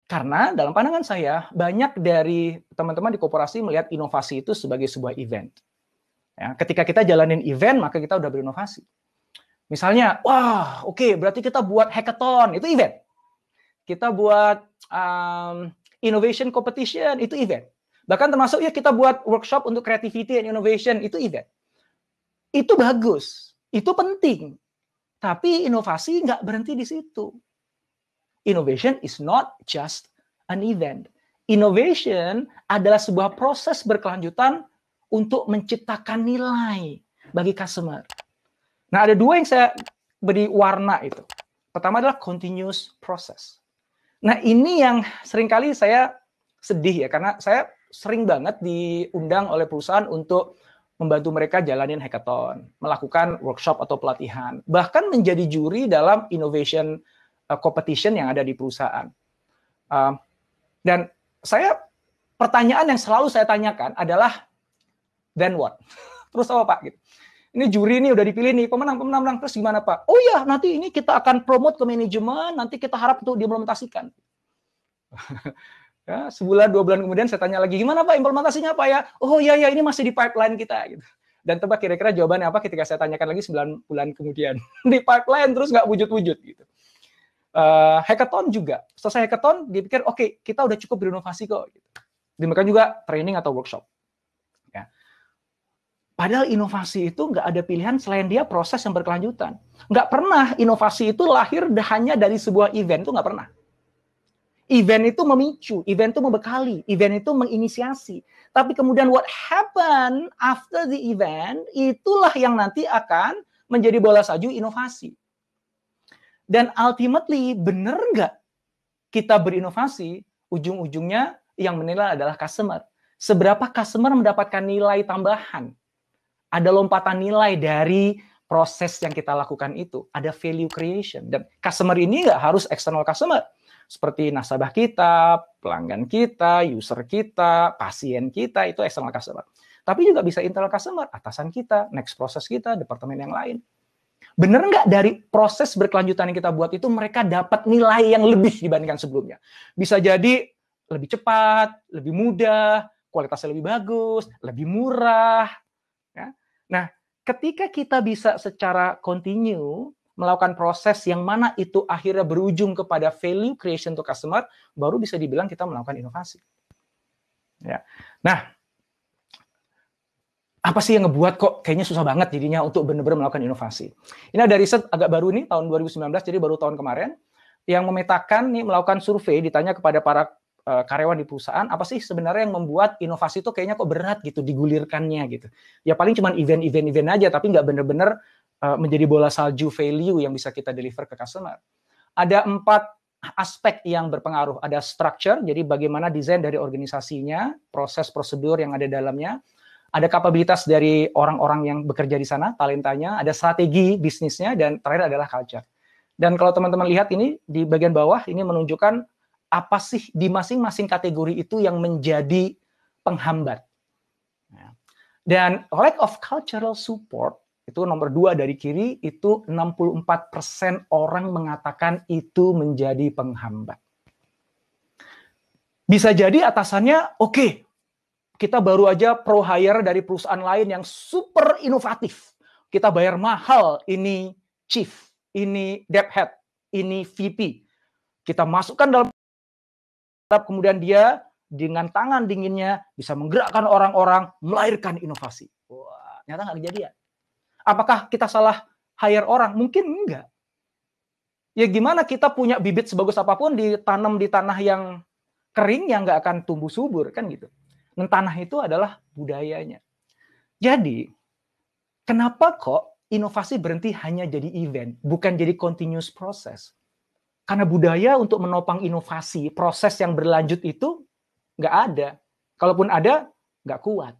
Karena dalam pandangan saya, banyak dari teman-teman di koperasi melihat inovasi itu sebagai sebuah event. Ya, ketika kita jalanin event, maka kita udah berinovasi. Misalnya, wah, oke, berarti kita buat hackathon, itu event. Kita buat innovation competition, itu event. Bahkan termasuk ya kita buat workshop untuk creativity and innovation, itu event. Itu bagus, itu penting. Tapi inovasi nggak berhenti di situ. Innovation is not just an event. Innovation adalah sebuah proses berkelanjutan untuk menciptakan nilai bagi customer. Nah, ada dua yang saya beri warna itu. Pertama adalah continuous process. Nah, ini yang seringkali saya sedih ya, karena saya sering banget diundang oleh perusahaan untuk membantu mereka jalanin hackathon, melakukan workshop atau pelatihan, bahkan menjadi juri dalam innovation competition yang ada di perusahaan. Dan pertanyaan yang selalu saya tanyakan adalah, then what? Terus apa Pak? Gitu. Ini juri ini udah dipilih nih, pemenang, terus gimana Pak? Oh ya, nanti ini kita akan promote ke manajemen, nanti kita harap untuk diimplementasikan. Ya, sebulan, 2 bulan kemudian saya tanya lagi, gimana Pak implementasinya Pak ya? Oh ya, ini masih di pipeline kita. Gitu. Dan tebak kira-kira jawabannya apa ketika saya tanyakan lagi 9 bulan kemudian. Di pipeline terus nggak wujud-wujud. Gitu. Hackathon juga. Selesai hackathon, dia pikir, oke, kita udah cukup berinovasi kok. Gitu. Mereka juga training atau workshop. Padahal inovasi itu nggak ada pilihan selain dia proses yang berkelanjutan. Nggak pernah inovasi itu lahir hanya dari sebuah event, itu nggak pernah. Event itu memicu, event itu membekali, event itu menginisiasi. Tapi kemudian what happen after the event, itulah yang nanti akan menjadi bola salju inovasi. Dan ultimately, benar nggak kita berinovasi, ujung-ujungnya yang menilai adalah customer. Seberapa customer mendapatkan nilai tambahan? Ada lompatan nilai dari proses yang kita lakukan itu. Ada value creation. Dan customer ini nggak harus external customer. Seperti nasabah kita, pelanggan kita, user kita, pasien kita, itu external customer. Tapi juga bisa internal customer, atasan kita, next proses kita, departemen yang lain. Benar nggak dari proses berkelanjutan yang kita buat itu mereka dapat nilai yang lebih dibandingkan sebelumnya? Bisa jadi lebih cepat, lebih mudah, kualitasnya lebih bagus, lebih murah. Ya. Nah, ketika kita bisa secara continue melakukan proses yang mana itu akhirnya berujung kepada value creation to customer, baru bisa dibilang kita melakukan inovasi. Ya. Nah, apa sih yang ngebuat kok kayaknya susah banget jadinya untuk benar-benar melakukan inovasi? Ini ada riset agak baru nih, tahun 2019, jadi baru tahun kemarin, yang memetakan nih melakukan survei, ditanya kepada para karyawan di perusahaan, apa sih sebenarnya yang membuat inovasi itu kayaknya kok berat gitu digulirkannya gitu. Ya paling cuma event aja, tapi nggak benar-benar menjadi bola salju value yang bisa kita deliver ke customer. Ada 4 aspek yang berpengaruh. Ada structure, jadi bagaimana desain dari organisasinya, proses prosedur yang ada dalamnya. Ada kapabilitas dari orang-orang yang bekerja di sana, talentanya, ada strategi bisnisnya, dan terakhir adalah culture. Dan kalau teman-teman lihat ini, di bagian bawah, ini menunjukkan apa sih di masing-masing kategori itu yang menjadi penghambat. Dan lack of cultural support, itu nomor 2 dari kiri, itu 64% orang mengatakan itu menjadi penghambat. Bisa jadi atasannya, oke, kita baru aja pro hire dari perusahaan lain yang super inovatif. Kita bayar mahal, ini chief, ini dev head, ini VP. Kita masukkan dalam, kemudian dia dengan tangan dinginnya bisa menggerakkan orang-orang, melahirkan inovasi. Wah, ternyata nggak kejadian. Apakah kita salah hire orang? Mungkin enggak. Ya gimana kita punya bibit sebagus apapun ditanam di tanah yang kering yang nggak akan tumbuh subur, kan gitu. Dan tanah itu adalah budayanya. Jadi, kenapa kok inovasi berhenti hanya jadi event, bukan jadi continuous process? Karena budaya untuk menopang inovasi, proses yang berlanjut itu nggak ada. Kalaupun ada, nggak kuat.